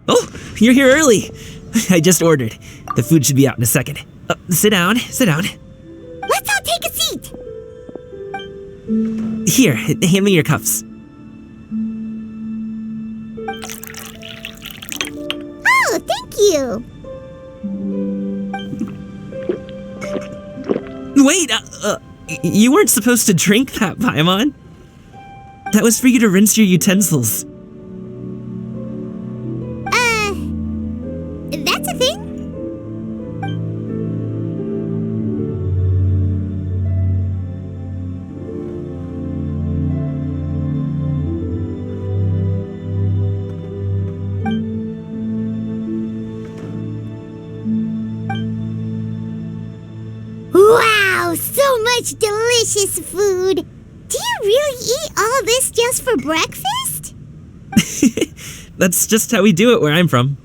Oh, you're here early. I just ordered. The food should be out in a second. Sit down, sit down. Let's all take a seat. Here, hand me your cups. Oh, thank you. Wait, you weren't supposed to drink that, Paimon. That was for you to rinse your utensils. That's a thing? Wow, so much delicious food! Do you really eat all this just for breakfast? That's just how we do it where I'm from.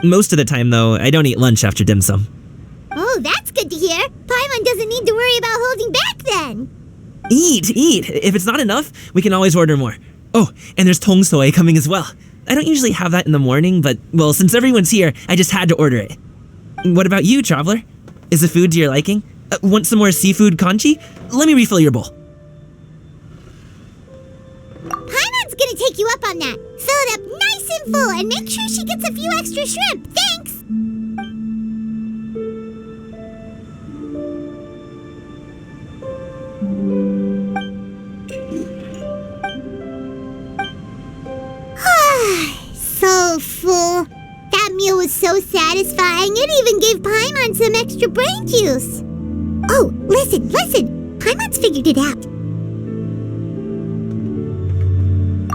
Most of the time, though, I don't eat lunch after dim sum. Oh, that's good to hear. Paimon doesn't need to worry about holding back then. Eat! If it's not enough, we can always order more. Oh, and there's tong soy coming as well. I don't usually have that in the morning, but, well, since everyone's here, I just had to order it. What about you, traveler? Is the food to your liking? Want some more seafood congee? Let me refill your bowl. Paimon's gonna take you up on that. Fill it up nice and full and make sure she gets a few extra shrimp. Thanks! So full. That meal was so satisfying, it even gave Paimon some extra brain juice. Oh, listen! Paimon's figured it out.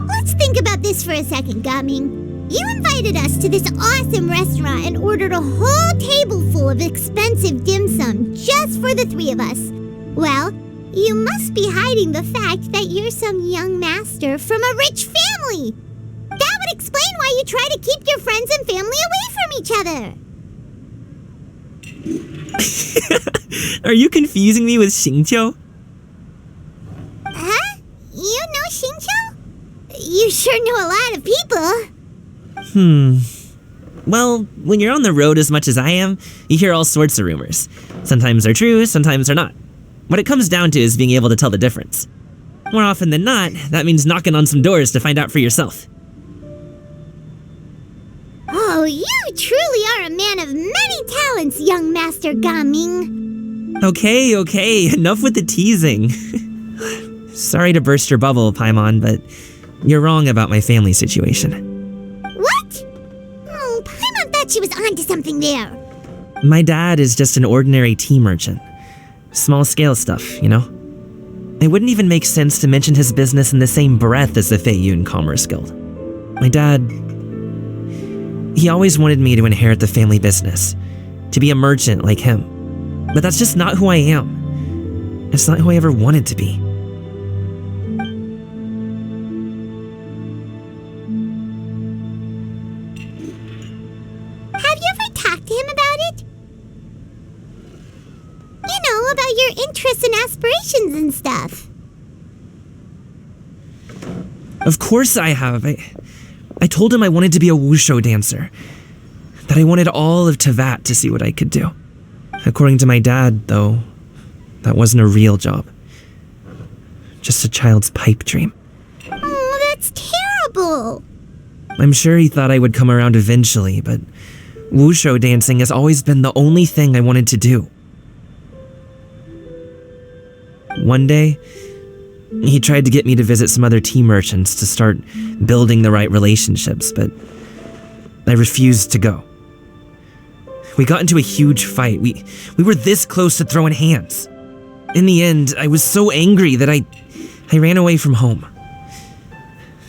Let's think about this for a second, Gaming. You invited us to this awesome restaurant and ordered a whole table full of expensive dim sum just for the three of us. Well, you must be hiding the fact that you're some young master from a rich family. That would explain why you try to keep your friends and family away from each other. Are you confusing me with Xinyue? Huh? You know Xinyue? You sure know a lot of people. Well, when you're on the road as much as I am, you hear all sorts of rumors. Sometimes they're true, sometimes they're not. What it comes down to is being able to tell the difference. More often than not, that means knocking on some doors to find out for yourself. Oh, you truly are a man of many talents, young Master Gaming. Okay, enough with the teasing. Sorry to burst your bubble, Paimon, but you're wrong about my family situation. What? Oh, Paimon thought she was onto something there. My dad is just an ordinary tea merchant. Small-scale stuff, you know? It wouldn't even make sense to mention his business in the same breath as the Feiyun Commerce Guild. My dad... he always wanted me to inherit the family business, to be a merchant like him. But that's just not who I am. It's not who I ever wanted to be. Have you ever talked to him about it? You know, about your interests and aspirations and stuff. Of course I have. I told him I wanted to be a wushu dancer. That I wanted all of Tevat to see what I could do. According to my dad, though, that wasn't a real job. Just a child's pipe dream. Oh, that's terrible. I'm sure he thought I would come around eventually, but wushu dancing has always been the only thing I wanted to do. One day, he tried to get me to visit some other tea merchants to start building the right relationships, but I refused to go. We got into a huge fight. We were this close to throwing hands. In the end, I was so angry that I ran away from home.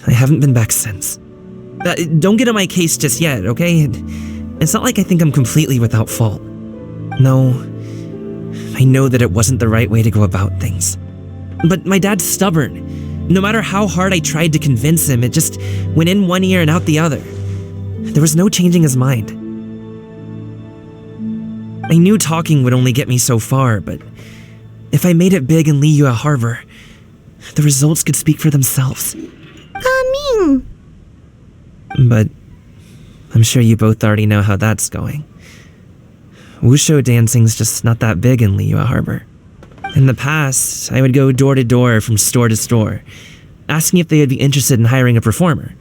I haven't been back since. Don't get on my case just yet, okay? It's not like I think I'm completely without fault. No, I know that it wasn't the right way to go about things. But my dad's stubborn. No matter how hard I tried to convince him, it just went in one ear and out the other. There was no changing his mind. I knew talking would only get me so far, but if I made it big in Liyue Harbor, the results could speak for themselves. Gaming. But I'm sure you both already know how that's going. Wushu dancing's just not that big in Liyue Harbor. In the past, I would go door to door from store to store, asking if they would be interested in hiring a performer.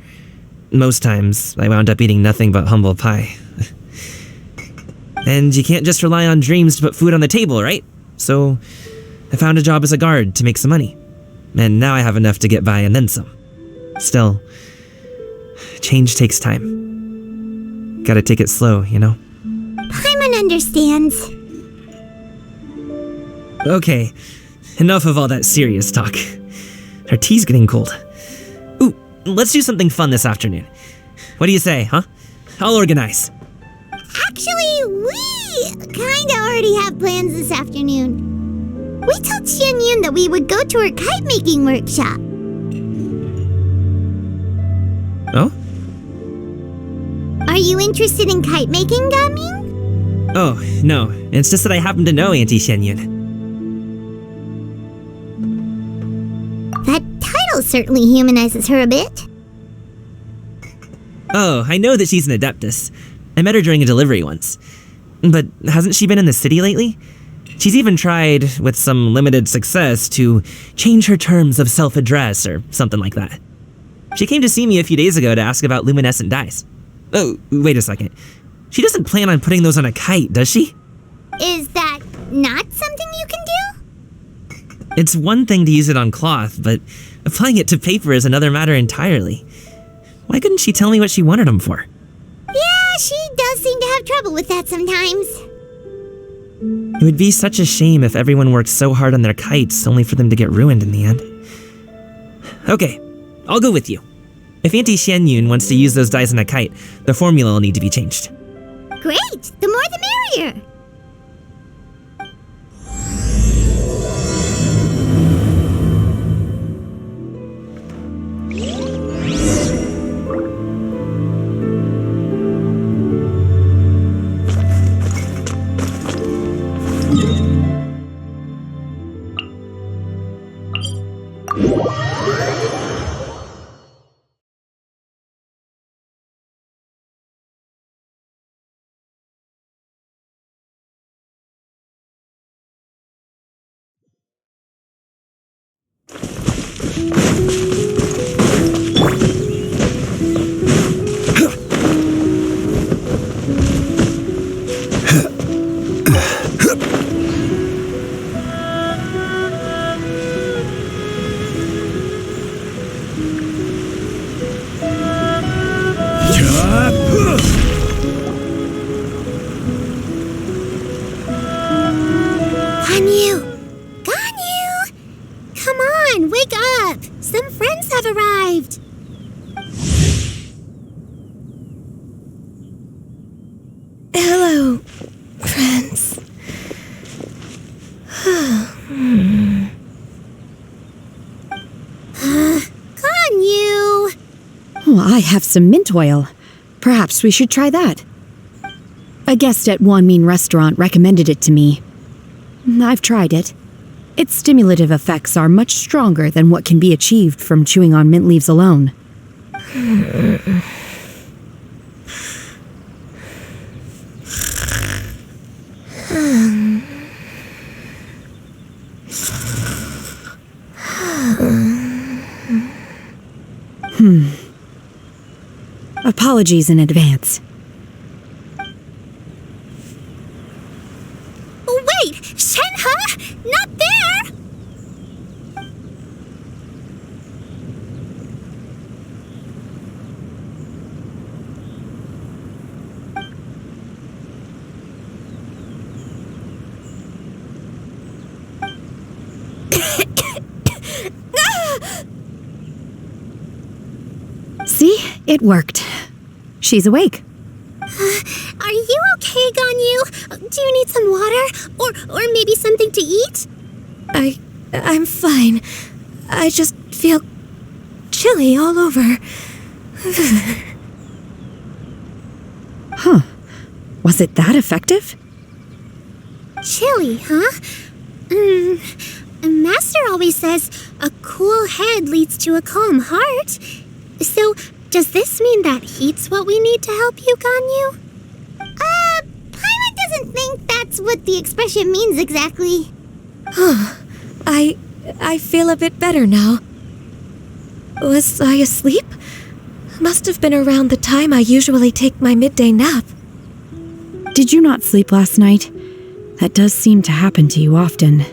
Most times, I wound up eating nothing but humble pie. And you can't just rely on dreams to put food on the table, right? So, I found a job as a guard to make some money. And now I have enough to get by and then some. Still, change takes time. Gotta take it slow, you know? Paimon understands. Okay, enough of all that serious talk. Our tea's getting cold. Ooh, let's do something fun this afternoon. What do you say, huh? I'll organize. Actually, we kinda already have plans this afternoon. We told Xinyue that we would go to her kite-making workshop. Oh? Are you interested in kite-making, Gaming? Oh, no. It's just that I happen to know Auntie Xinyue. That title certainly humanizes her a bit. Oh, I know that she's an adeptus. I met her during a delivery once. But hasn't she been in the city lately? She's even tried, with some limited success, to change her terms of self-address or something like that. She came to see me a few days ago to ask about luminescent dyes. Oh, wait a second. She doesn't plan on putting those on a kite, does she? Is that not something you can do? It's one thing to use it on cloth, but applying it to paper is another matter entirely. Why couldn't she tell me what she wanted them for? Yeah, she does seem to have trouble with that sometimes. It would be such a shame if everyone worked so hard on their kites only for them to get ruined in the end. Okay, I'll go with you. If Auntie Xinyue wants to use those dyes on a kite, the formula will need to be changed. Great! The more the merrier! Hello, friends. Xinyue! Oh, I have some mint oil. Perhaps we should try that. A guest at Wanmin restaurant recommended it to me. I've tried it. Its stimulative effects are much stronger than what can be achieved from chewing on mint leaves alone. Apologies in advance. Wait! Shenhe? Not there! See? It worked. She's awake. Are you okay, Xinyue? Do you need some water? Or maybe something to eat? I'm fine. I just feel chilly all over. Huh. Was it that effective? Chilly, huh? Master always says a cool head leads to a calm heart. So Does this mean that heat's what we need to help you, Ganyu? Paimon doesn't think that's what the expression means exactly. I feel a bit better now. Was I asleep? Must have been around the time I usually take my midday nap. Did you not sleep last night? That does seem to happen to you often.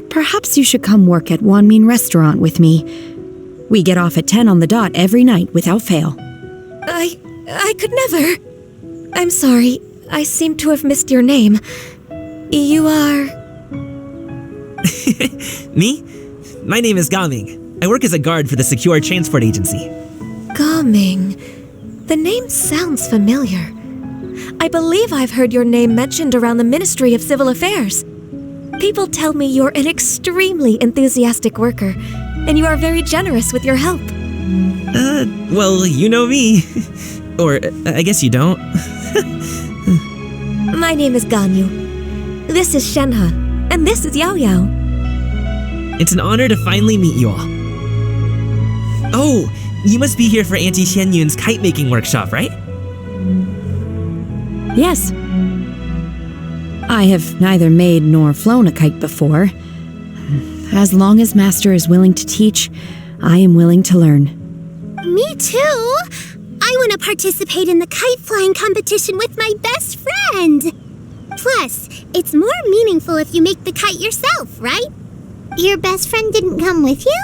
Perhaps you should come work at Wanmin Restaurant with me. We get off at 10 on the dot every night without fail. I could never. I'm sorry. I seem to have missed your name. You are... Me? My name is Gaming. I work as a guard for the Secure Transport Agency. Gaming. The name sounds familiar. I believe I've heard your name mentioned around the Ministry of Civil Affairs. People tell me you're an extremely enthusiastic worker, and you are very generous with your help. Well, you know me. Or, I guess you don't. My name is Ganyu. This is Shenhe, and this is Yao Yao. It's an honor to finally meet you all. Oh, you must be here for Auntie Xianyue's kite-making workshop, right? Yes. I have neither made nor flown a kite before. As long as Master is willing to teach, I am willing to learn. Me too! I want to participate in the kite flying competition with my best friend! Plus, it's more meaningful if you make the kite yourself, right? Your best friend didn't come with you?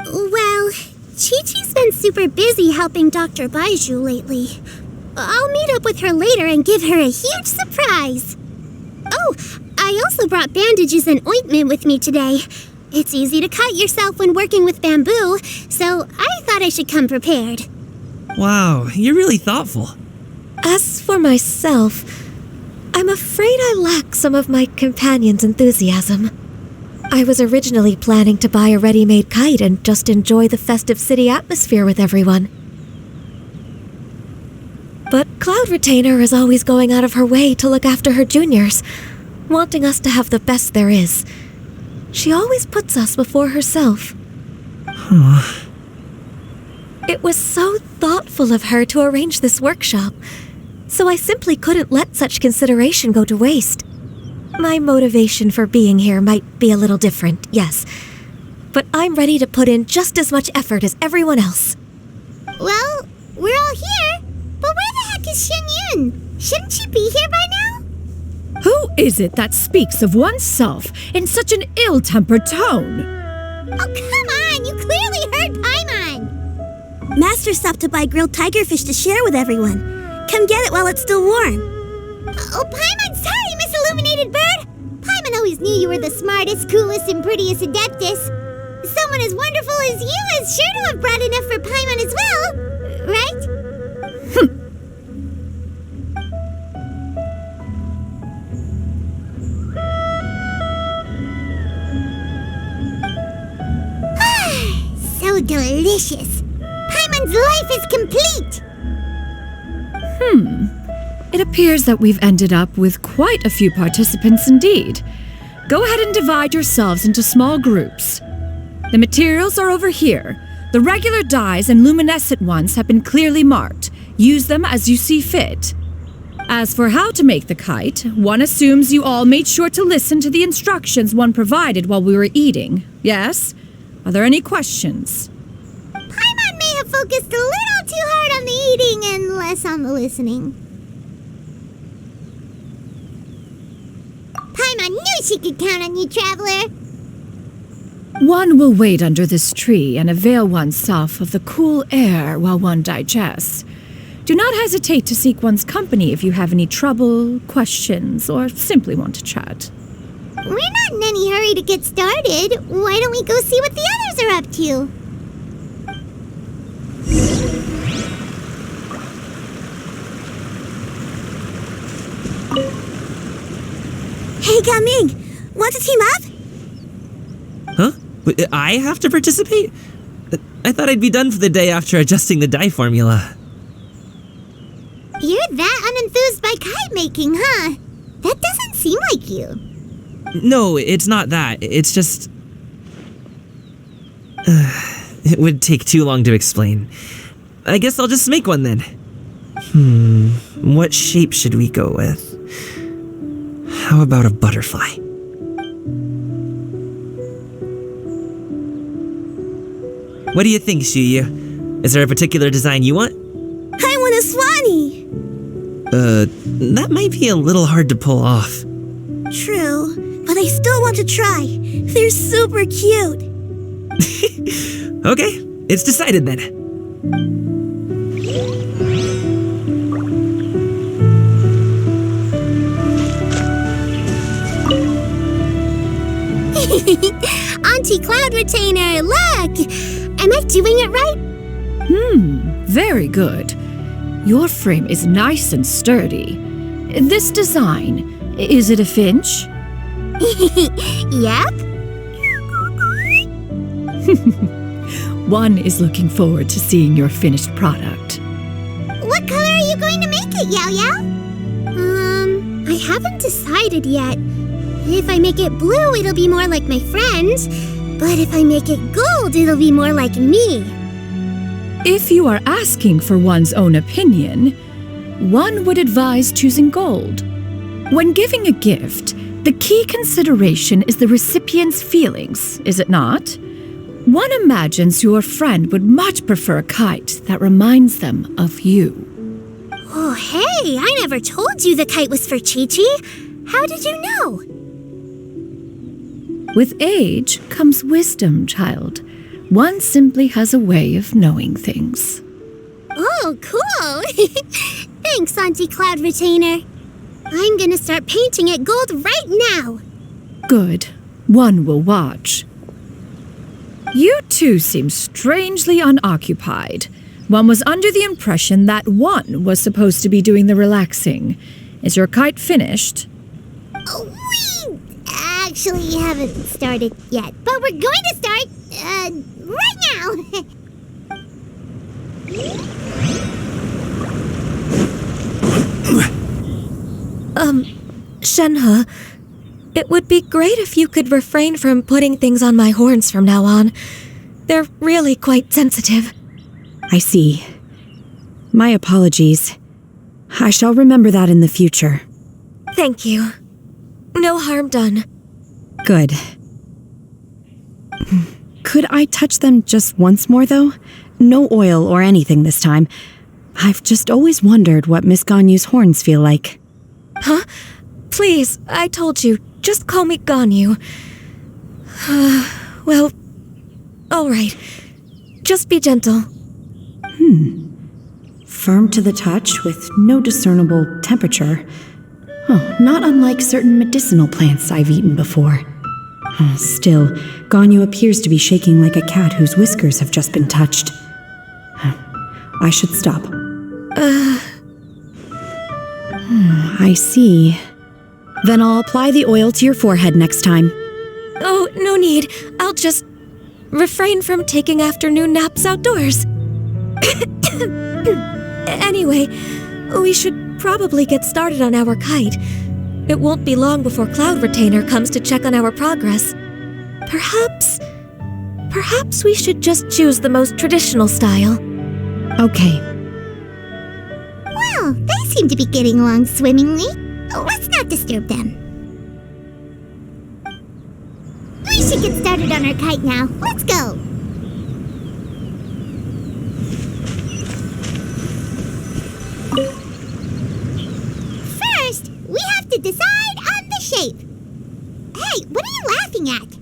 Well, Chi-Chi's been super busy helping Dr. Baiju lately. I'll meet up with her later and give her a huge surprise. Oh, I also brought bandages and ointment with me today. It's easy to cut yourself when working with bamboo, so I thought I should come prepared. Wow, you're really thoughtful. As for myself, I'm afraid I lack some of my companion's enthusiasm. I was originally planning to buy a ready-made kite and just enjoy the festive city atmosphere with everyone. But Cloud Retainer is always going out of her way to look after her juniors, wanting us to have the best there is. She always puts us before herself. It was so thoughtful of her to arrange this workshop, so I simply couldn't let such consideration go to waste. My motivation for being here might be a little different, yes, but I'm ready to put in just as much effort as everyone else. Well, we're all here, but where the heck is Xinyue? Shouldn't she be here by now? Who is it that speaks of oneself in such an ill-tempered tone? Oh, come on! You clearly heard Paimon! Master stopped to buy grilled tigerfish to share with everyone. Come get it while it's still warm. Oh, Paimon, sorry, Miss Illuminated Bird! Paimon always knew you were the smartest, coolest, and prettiest Adeptus. Someone as wonderful as you is sure to have brought enough for Paimon as well, right? So delicious! Paimon's life is complete! It appears that we've ended up with quite a few participants indeed. Go ahead and divide yourselves into small groups. The materials are over here. The regular dyes and luminescent ones have been clearly marked. Use them as you see fit. As for how to make the kite, one assumes you all made sure to listen to the instructions one provided while we were eating. Yes? Are there any questions? Paimon may have focused a little too hard on the eating and less on the listening. Paimon knew she could count on you, Traveler! One will wait under this tree and avail oneself of the cool air while one digests. Do not hesitate to seek one's company if you have any trouble, questions, or simply want to chat. We're not in any hurry to get started. Why don't we go see what the others are up to? Hey, Gaming! Want to team up? Huh? Wait, I have to participate? I thought I'd be done for the day after adjusting the dye formula. You're that unenthused by kite making, huh? That doesn't seem like you. No, it's not that. It's just... It would take too long to explain. I guess I'll just make one then. What shape should we go with? How about a butterfly? What do you think, Xinyue? Is there a particular design you want? I want a swanee! That might be a little hard to pull off. True, but I still want to try. They're super cute. Okay, it's decided then. Auntie Cloud Retainer, look! Am I doing it right? Very good. Your frame is nice and sturdy. This design, is it a finch? Yep. One is looking forward to seeing your finished product. What color are you going to make it, Yao Yao? I haven't decided yet. If I make it blue, it'll be more like my friends. But if I make it gold, it'll be more like me. If you are asking for one's own opinion, one would advise choosing gold. When giving a gift, the key consideration is the recipient's feelings, is it not? One imagines your friend would much prefer a kite that reminds them of you. Oh, hey, I never told you the kite was for Chi-Chi. How did you know? With age comes wisdom, child. One simply has a way of knowing things. Oh, cool. Thanks, Auntie Cloud Retainer. I'm gonna start painting it gold right now. Good. One will watch. You two seem strangely unoccupied. One was under the impression that one was supposed to be doing the relaxing. Is your kite finished? We actually haven't started yet, but we're going to start, right now. Shenhe, it would be great if you could refrain from putting things on my horns from now on. They're really quite sensitive. I see. My apologies. I shall remember that in the future. Thank you. No harm done. Good. Could I touch them just once more, though? No oil or anything this time. I've just always wondered what Miss Ganyu's horns feel like. Huh? Please, I told you, just call me Ganyu. Well, all right. Just be gentle. Firm to the touch with no discernible temperature. Oh, not unlike certain medicinal plants I've eaten before. Still, Ganyu appears to be shaking like a cat whose whiskers have just been touched. I should stop. I see. Then I'll apply the oil to your forehead next time. Oh, no need. I'll just refrain from taking afternoon naps outdoors. Anyway, we should probably get started on our kite. It won't be long before Cloud Retainer comes to check on our progress. Perhaps we should just choose the most traditional style. Okay. Well, they seem to be getting along swimmingly. Let's not disturb them. We should get started on our kite now. Let's go. First, we have to decide on the shape. Hey, what are you laughing at?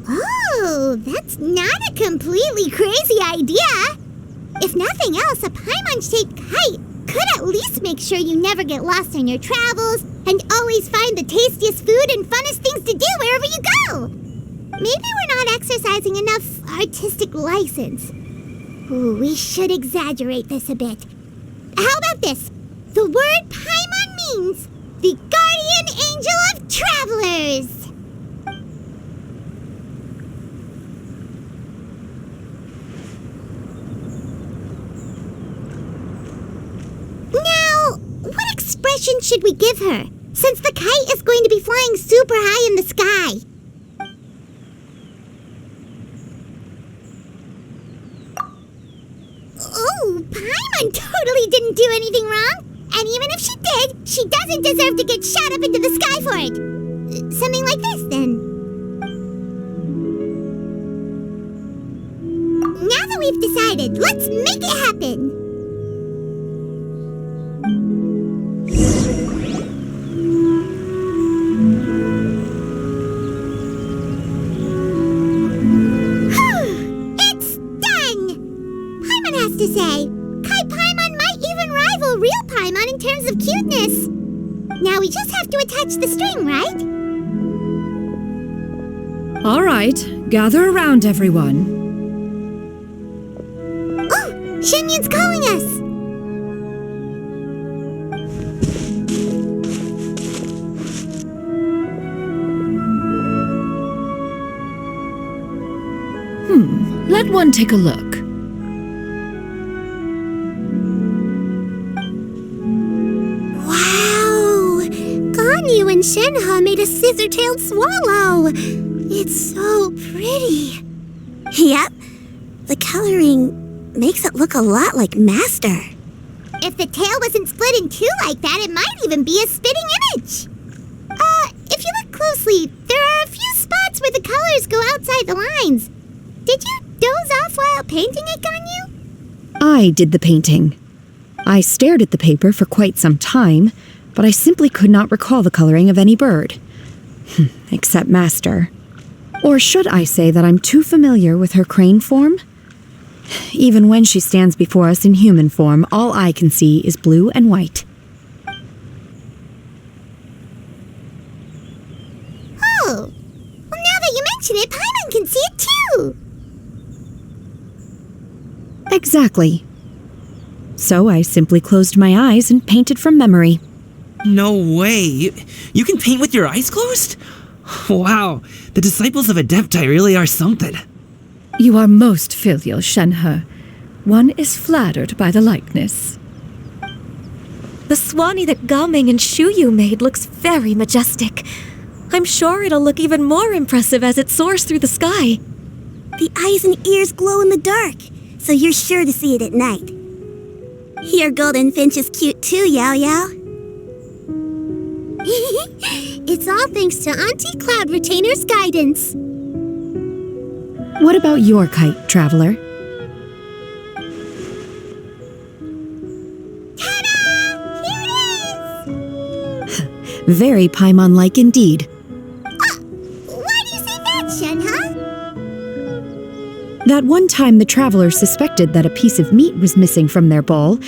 Oh, that's not a completely crazy idea. If nothing else, a Paimon-shaped kite could at least make sure you never get lost on your travels and always find the tastiest food and funnest things to do wherever you go. Maybe we're not exercising enough artistic license. Ooh, we should exaggerate this a bit. How about this? The word Paimon means the guardian angel of travelers. Now, what expression should we give her, since the kite is going to be flying super high in the sky? Paimon totally didn't do anything wrong. And even if she did, she doesn't deserve to get shot up into the sky for it. Something like this, then. Now that we've decided, let's make it happen. It's done! Paimon has to say, Kai Paimon might even rival real Paimon in terms of cuteness. Now we just have to attach the string, right? All right, gather around, everyone. Oh, Xinyue's calling us! Let one take a look. Wow! Ganyu and Shenhe made a scissor-tailed swallow. It's so pretty. Yep. The coloring makes it look a lot like Master. If the tail wasn't split in two like that, it might even be a spitting image. If you look closely, there are a few spots where the colors go outside the lines. Did you doze off while painting it, Ganyu? I did the painting. I stared at the paper for quite some time, but I simply could not recall the coloring of any bird. Except Master. Or should I say that I'm too familiar with her crane form? Even when she stands before us in human form, all I can see is blue and white. Oh, well, now that you mention it, Paimon can see it too. Exactly. So I simply closed my eyes and painted from memory. No way. You can paint with your eyes closed? Wow, the disciples of Adepti really are something. You are most filial, Shenhe. One is flattered by the likeness. The Swanee that Gaming and Xinyue made looks very majestic. I'm sure it'll look even more impressive as it soars through the sky. The eyes and ears glow in the dark, so you're sure to see it at night. Your golden finch is cute too, Yao Yao. It's all thanks to Auntie Cloud Retainer's guidance. What about your kite, traveler? Ta-da! Here it is! Very Paimon-like indeed. Why do you say that, Shenhe? That one time the traveler suspected that a piece of meat was missing from their bowl,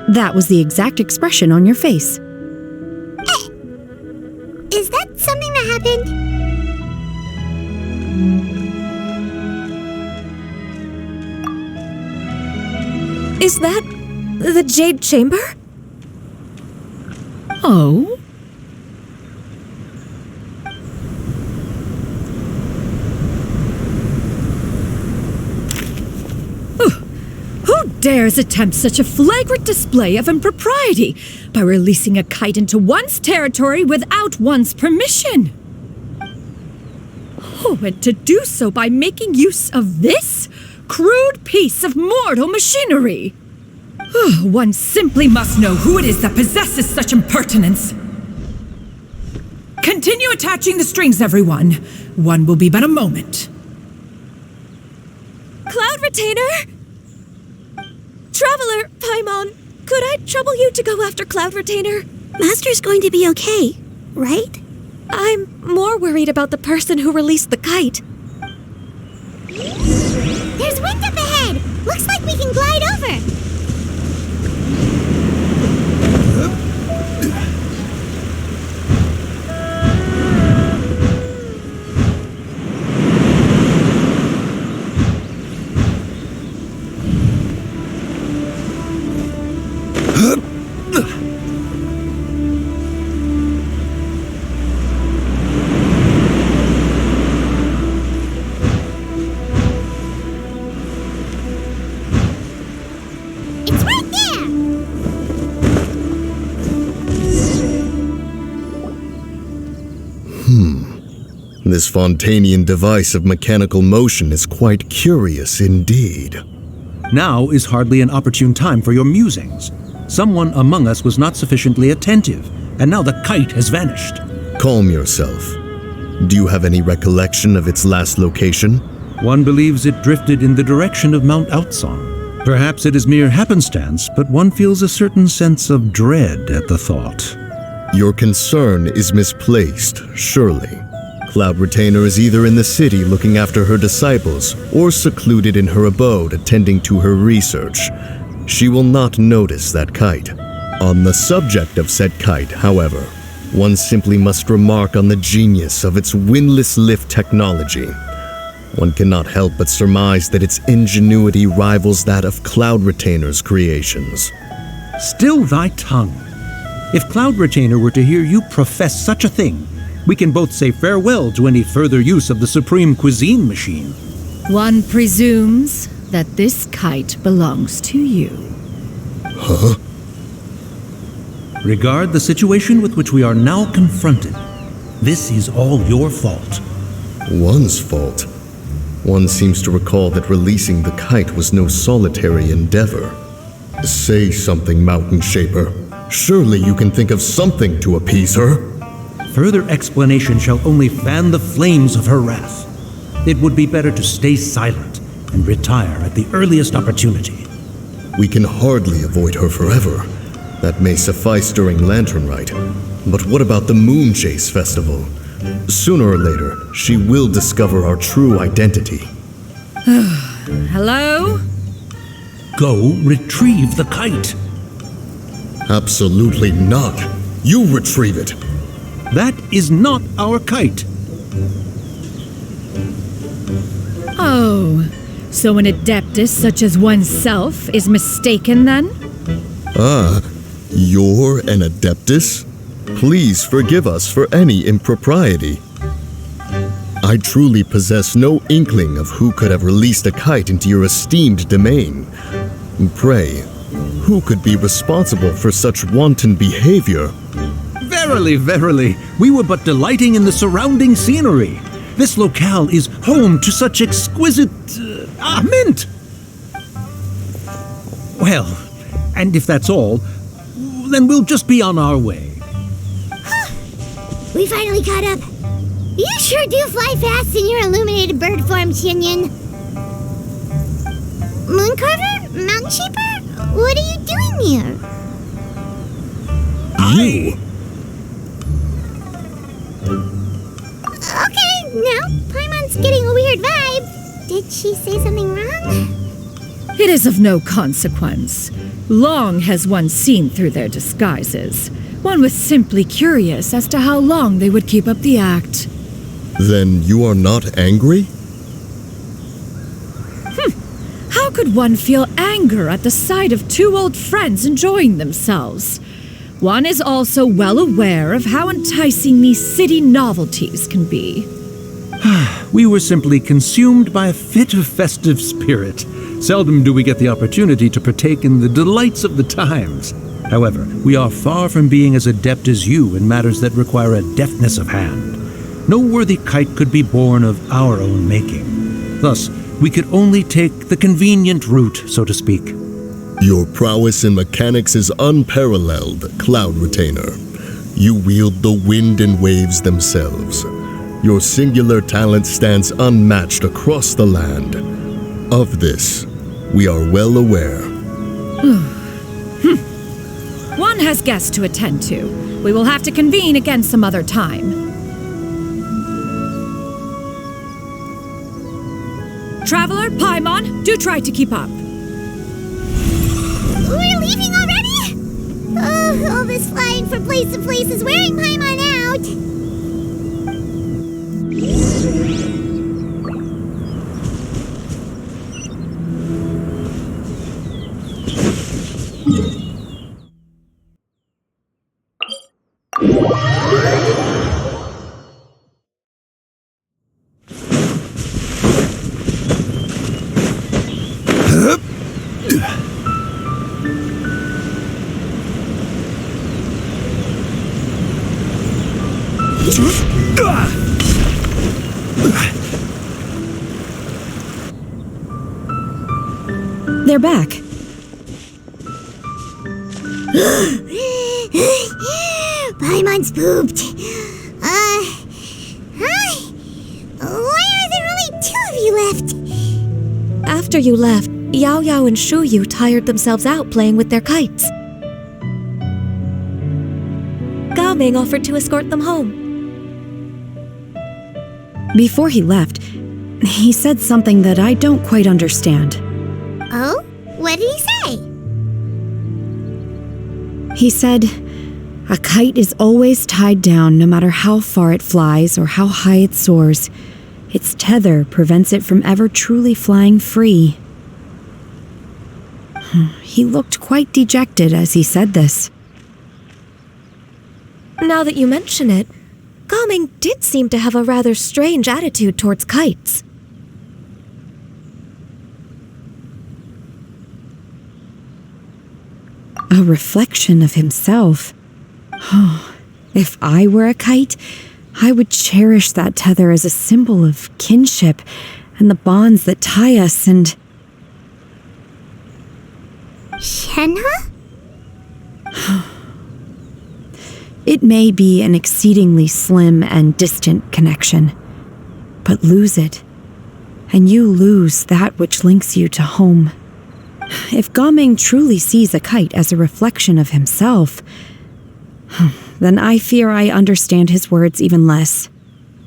that was the exact expression on your face. Is that something that happened? Is that the Jade Chamber? Oh? Who dares attempt such a flagrant display of impropriety by releasing a kite into one's territory without one's permission? Oh, and to do so by making use of this crude piece of mortal machinery. One simply must know who it is that possesses such impertinence. Continue attaching the strings, everyone. One will be but a moment. Cloud Retainer! Traveler, Paimon, could I trouble you to go after Cloud Retainer? Master's going to be okay, right? I'm more worried about the person who released the kite. There's wind up ahead! Looks like we can glide over! It's right there! This Fontanian device of mechanical motion is quite curious indeed. Now is hardly an opportune time for your musings. Someone among us was not sufficiently attentive, and now the kite has vanished. Calm yourself. Do you have any recollection of its last location? One believes it drifted in the direction of Mount Outsong. Perhaps it is mere happenstance, but one feels a certain sense of dread at the thought. Your concern is misplaced, surely. Cloud Retainer is either in the city looking after her disciples or secluded in her abode attending to her research. She will not notice that kite. On the subject of said kite, however, one simply must remark on the genius of its windless lift technology. One cannot help but surmise that its ingenuity rivals that of Cloud Retainer's creations. Still thy tongue. If Cloud Retainer were to hear you profess such a thing, we can both say farewell to any further use of the Supreme Cuisine Machine. One presumes that this kite belongs to you. Huh? Regard the situation with which we are now confronted. This is all your fault. One's fault? One seems to recall that releasing the kite was no solitary endeavor. Say something, Mountain Shaper. Surely you can think of something to appease her. Further explanation shall only fan the flames of her wrath. It would be better to stay silent and retire at the earliest opportunity. We can hardly avoid her forever. That may suffice during Lantern Rite. But what about the Moon Chase Festival? Sooner or later, she will discover our true identity. Hello? Go retrieve the kite. Absolutely not. You retrieve it. That is not our kite. Oh, so an adeptus such as oneself is mistaken then? Ah, you're an adeptus? Please forgive us for any impropriety. I truly possess no inkling of who could have released a kite into your esteemed domain. Pray, who could be responsible for such wanton behavior? Verily, verily, we were but delighting in the surrounding scenery. This locale is home to such exquisite... mint! Well, and if that's all, then we'll just be on our way. We finally caught up. You sure do fly fast in your illuminated bird form, Xinyue. Mooncarver? Mountain Shaper? What are you doing here? You? Okay, now Paimon's getting a weird vibe. Did she say something wrong? It is of no consequence. Long has one seen through their disguises. One was simply curious as to how long they would keep up the act. Then you are not angry? How could one feel anger at the sight of two old friends enjoying themselves? One is also well aware of how enticing these city novelties can be. We were simply consumed by a fit of festive spirit. Seldom do we get the opportunity to partake in the delights of the times. However, we are far from being as adept as you in matters that require a deftness of hand. No worthy kite could be born of our own making. Thus, we could only take the convenient route, so to speak. Your prowess in mechanics is unparalleled, Cloud Retainer. You wield the wind and waves themselves. Your singular talent stands unmatched across the land. Of this, we are well aware. One has guests to attend to. We will have to convene again some other time. Traveler, Paimon, do try to keep up. We're leaving already? Oh, all this flying from place to place is wearing Paimon out. They're back. Paimon's pooped. Hi. Why are there only 2 of you left? After you left, Yao Yao and Xinyue tired themselves out playing with their kites. Gaming offered to escort them home. Before he left, he said something that I don't quite understand. Oh? What did he say? He said, a kite is always tied down no matter how far it flies or how high it soars. Its tether prevents it from ever truly flying free. He looked quite dejected as he said this. Now that you mention it, Gaming did seem to have a rather strange attitude towards kites. A reflection of himself. If I were a kite, I would cherish that tether as a symbol of kinship and the bonds that tie us and... Shenhe? It may be an exceedingly slim and distant connection, but lose it, and you lose that which links you to home. If Gaming truly sees a kite as a reflection of himself, then I fear I understand his words even less.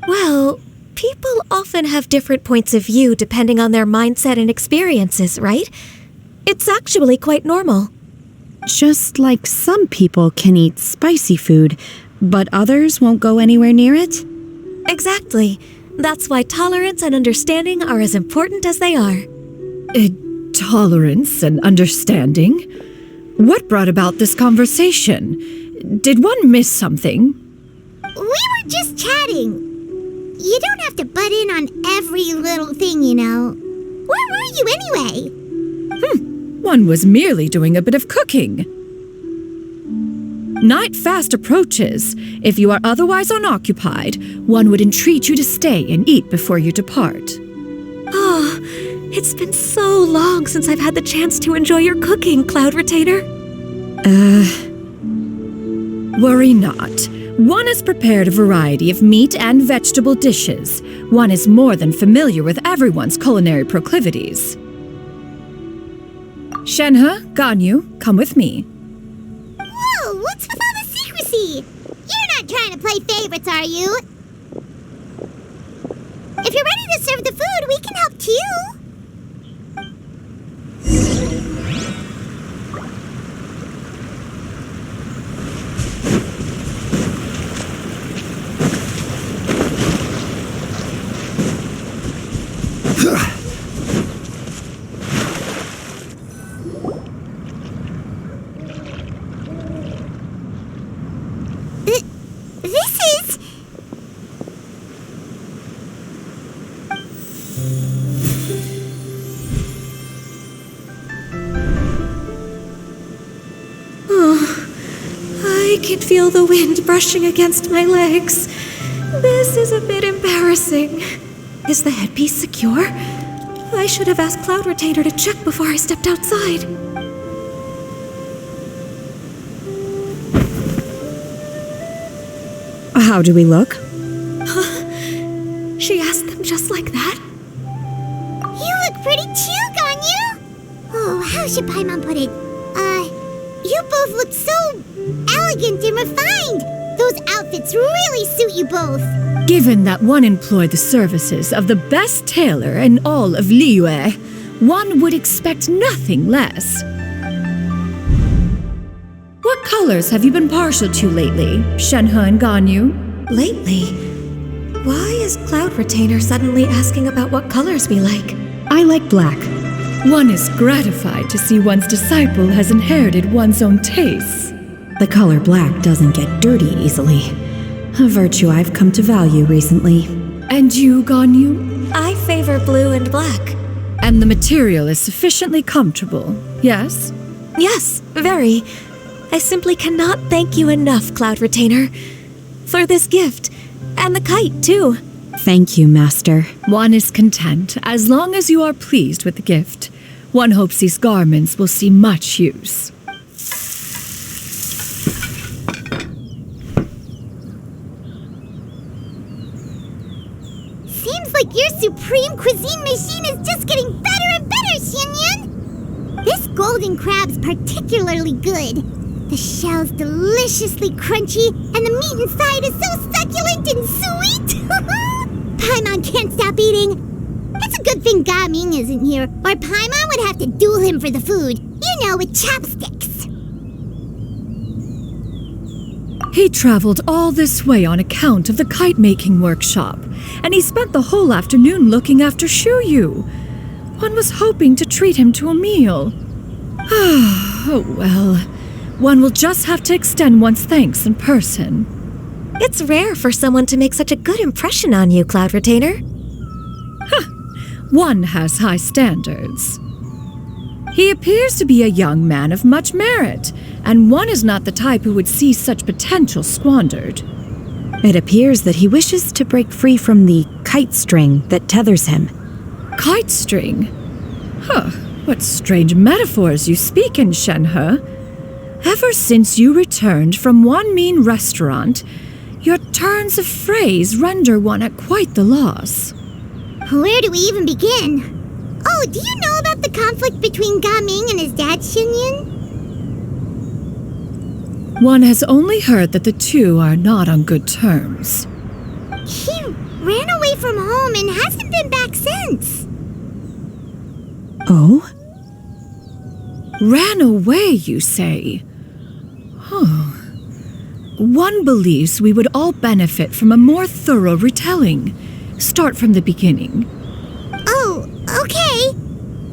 Well, people often have different points of view depending on their mindset and experiences, right? It's actually quite normal. Just like some people can eat spicy food, but others won't go anywhere near it? Exactly. That's why tolerance and understanding are as important as they are. Tolerance and understanding? What brought about this conversation? Did one miss something? We were just chatting. You don't have to butt in on every little thing, you know. Where were you anyway? One was merely doing a bit of cooking. Night fast approaches. If you are otherwise unoccupied, one would entreat you to stay and eat before you depart. Oh, it's been so long since I've had the chance to enjoy your cooking, Cloud Retainer. Worry not. One has prepared a variety of meat and vegetable dishes. One is more than familiar with everyone's culinary proclivities. Shenhe, Ganyu, come with me. Whoa, what's with all the secrecy? You're not trying to play favorites, are you? If you're ready to serve the food, we can help too. I can feel the wind brushing against my legs. This is a bit embarrassing. Is the headpiece secure? I should have asked Cloud Retainer to check before I stepped outside. How do we look? She asked them just like that? You look pretty too, Ganyu. Oh, how should Paimon put it? You both look so elegant and refined. Those outfits really suit you both. Given that one employed the services of the best tailor in all of Liyue, one would expect nothing less. What colors have you been partial to lately, Shenhe and Ganyu? Lately? Why is Cloud Retainer suddenly asking about what colors we like? I like black. One is gratified to see one's disciple has inherited one's own tastes. The color black doesn't get dirty easily. A virtue I've come to value recently. And you, Ganyu? I favor blue and black. And the material is sufficiently comfortable, yes? Yes, very. I simply cannot thank you enough, Cloud Retainer, for this gift, and the kite, too. Thank you, Master. One is content as long as you are pleased with the gift. One hopes these garments will see much use. Seems like your supreme cuisine machine is just getting better and better, Xinyue! This golden crab's particularly good. The shell's deliciously crunchy, and the meat inside is so succulent and sweet! Paimon can't stop eating. It's a good thing Gaming isn't here, or Paimon would have to duel him for the food. You know, with chopsticks. He traveled all this way on account of the kite-making workshop, and he spent the whole afternoon looking after Xinyue. One was hoping to treat him to a meal. Oh well, one will just have to extend one's thanks in person. It's rare for someone to make such a good impression on you, Cloud Retainer. One has high standards. He appears to be a young man of much merit, and one is not the type who would see such potential squandered. It appears that he wishes to break free from the kite string that tethers him. Kite string? What strange metaphors you speak in, Xinyue. Ever since you returned from one mean restaurant, your turns of phrase render one at quite the loss. Where do we even begin? Oh, do you know about the conflict between Gaming and his dad, Xinyue? One has only heard that the two are not on good terms. He ran away from home and hasn't been back since. Oh? Ran away, you say? One believes we would all benefit from a more thorough retelling. Start from the beginning. Oh, okay.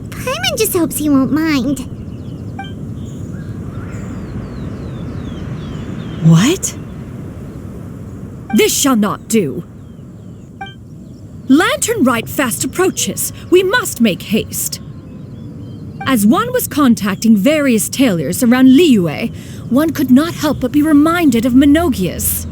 Paimon just hopes he won't mind. What? This shall not do. Lantern Rite fast approaches. We must make haste. As one was contacting various tailors around Liyue, one could not help but be reminded of Menogias.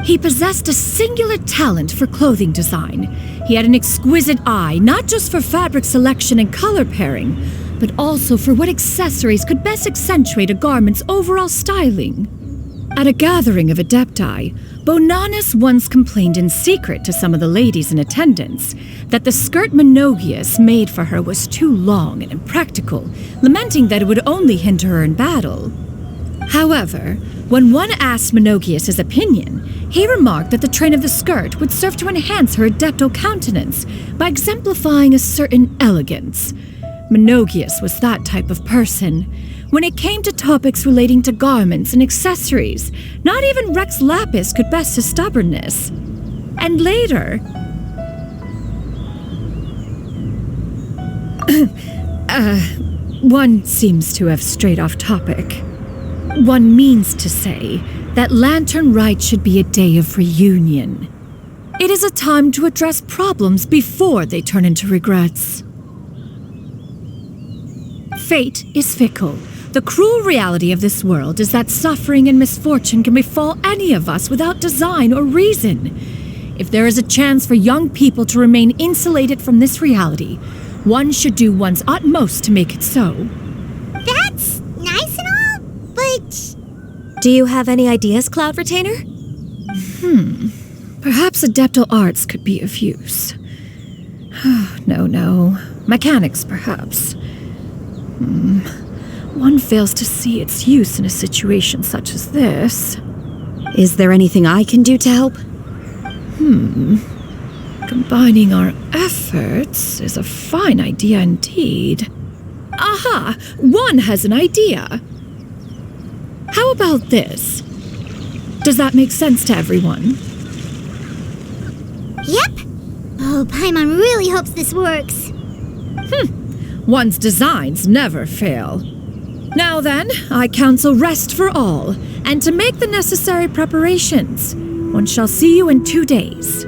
He possessed a singular talent for clothing design. He had an exquisite eye, not just for fabric selection and color pairing, but also for what accessories could best accentuate a garment's overall styling. At a gathering of Adepti, Bonanis once complained in secret to some of the ladies in attendance that the skirt Menogias made for her was too long and impractical, lamenting that it would only hinder her in battle. However, when one asked Menogias his opinion, he remarked that the train of the skirt would serve to enhance her adeptal countenance by exemplifying a certain elegance. Menogias was that type of person. When it came to topics relating to garments and accessories, not even Rex Lapis could best his stubbornness. And later... one seems to have strayed off topic. One means to say that Lantern Rite should be a day of reunion. It is a time to address problems before they turn into regrets. Fate is fickle. The cruel reality of this world is that suffering and misfortune can befall any of us without design or reason. If there is a chance for young people to remain insulated from this reality, one should do one's utmost to make it so. That's nice and all, but... Do you have any ideas, Cloud Retainer? Perhaps adeptal arts could be of use. No. Mechanics, perhaps. One fails to see its use in a situation such as this. Is there anything I can do to help? Combining our efforts is a fine idea indeed. Aha! One has an idea! How about this? Does that make sense to everyone? Yep. Oh, Paimon really hopes this works. One's designs never fail. Now then, I counsel rest for all, and to make the necessary preparations. One shall see you in 2 days.